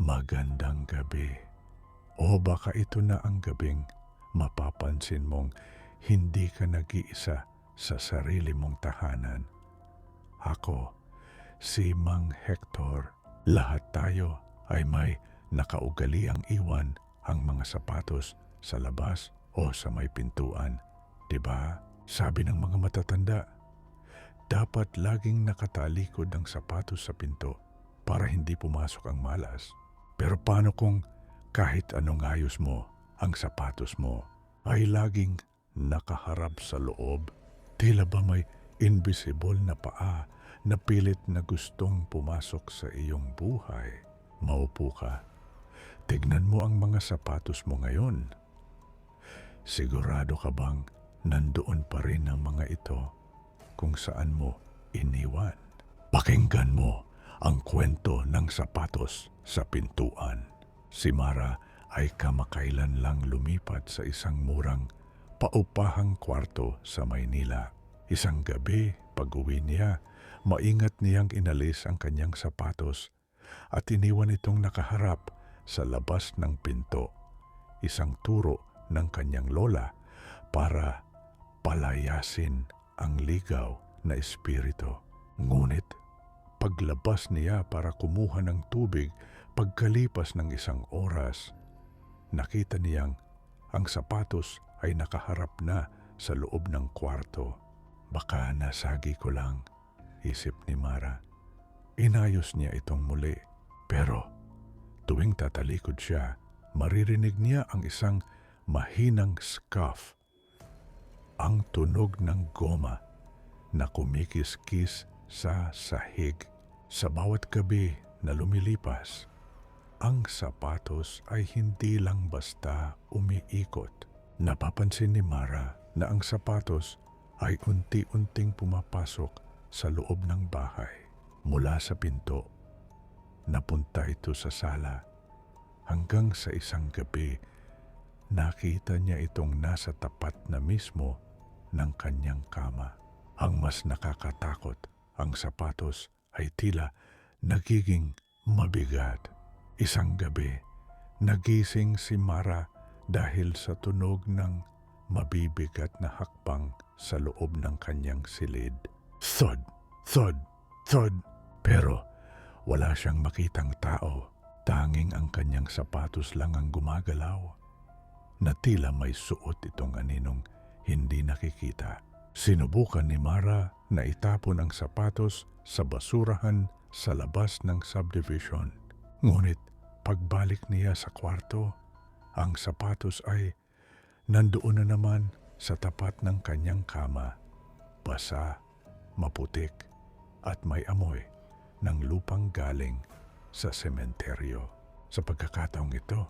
Magandang gabi. O baka ito na ang gabing mapapansin mong hindi ka nag-iisa sa sarili mong tahanan. Ako, si Mang Hector. Lahat tayo ay may nakaugaliang iwan ang mga sapatos sa labas o sa may pintuan. Diba? Sabi ng mga matatanda, dapat laging nakatalikod ang sapatos sa pinto para hindi pumasok ang malas. Pero paano kung kahit anong ayos mo, ang sapatos mo ay laging nakaharap sa loob? Tila ba may invisible na paa na pilit na gustong pumasok sa iyong buhay? Maupo ka. Tignan mo ang mga sapatos mo ngayon. Sigurado ka bang nandoon pa rin ang mga ito kung saan mo iniwan? Pakinggan mo ang kwento ng sapatos sa pintuan. Si Mara ay kamakailan lang lumipat sa isang murang paupahang kwarto sa Maynila. Isang gabi, pag-uwi niya, maingat niyang inalis ang kanyang sapatos at iniwan itong nakaharap sa labas ng pinto. Isang turo ng kanyang lola para palayasin ang ligaw na espiritu. Ngunit paglabas niya para kumuha ng tubig, pagkalipas ng isang oras, nakita niyang ang sapatos ay nakaharap na sa loob ng kwarto. Baka nasagi ko lang, isip ni Mara. Inayos niya itong muli, pero tuwing tatalikod siya, maririnig niya ang isang mahinang scuff, ang tunog ng goma na kumikis-kis sa sahig. Sa bawat gabi na lumilipas, ang sapatos ay hindi lang basta umiikot. Napapansin ni Mara na ang sapatos ay unti-unting pumapasok sa loob ng bahay. Mula sa pinto, napunta ito sa sala. Hanggang sa isang gabi, nakita niya itong nasa tapat na mismo ng kanyang kama. Ang mas nakakatakot, ang sapatos ay tila nagiging mabigat. Isang gabi, nagising si Mara dahil sa tunog ng mabibigat na hakbang sa loob ng kanyang silid. Thud, thud, thud. Pero wala siyang makitang tao. Tanging ang kanyang sapatos lang ang gumagalaw, na tila may suot itong aninong hindi nakikita. Sinubukan ni Mara na itapon ang sapatos sa basurahan sa labas ng subdivision. Ngunit pagbalik niya sa kwarto, ang sapatos ay nandoon na naman sa tapat ng kanyang kama. Basa, maputik, at may amoy ng lupang galing sa sementeryo. Sa pagkakataong ito,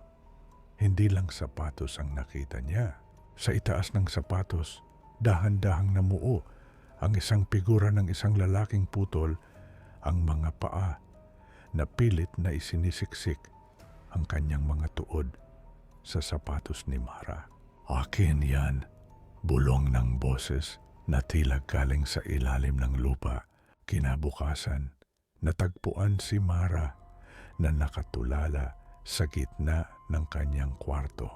hindi lang sapatos ang nakita niya. Sa itaas ng sapatos, dahan-dahang namuo ang isang figura ng isang lalaking putol, ang mga paa na pilit na isinisiksik ang kanyang mga tuod sa sapatos ni Mara. Akin yan, bulong ng boses na tila galing sa ilalim ng lupa. Kinabukasan, natagpuan si Mara na nakatulala sa gitna ng kanyang kwarto.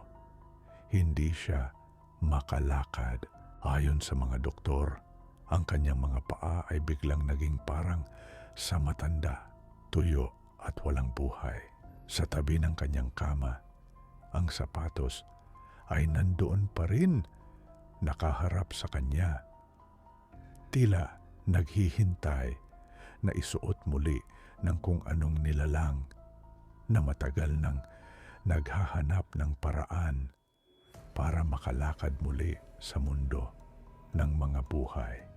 Hindi siya makalakad. Ayon sa mga doktor, ang kanyang mga paa ay biglang naging parang sa matanda, tuyo at walang buhay. Sa tabi ng kanyang kama, ang sapatos ay nandoon pa rin, nakaharap sa kanya. Tila naghihintay na isuot muli ng kung anong nilalang na matagal nang naghahanap ng paraan para makalakad muli sa mundo ng mga buhay.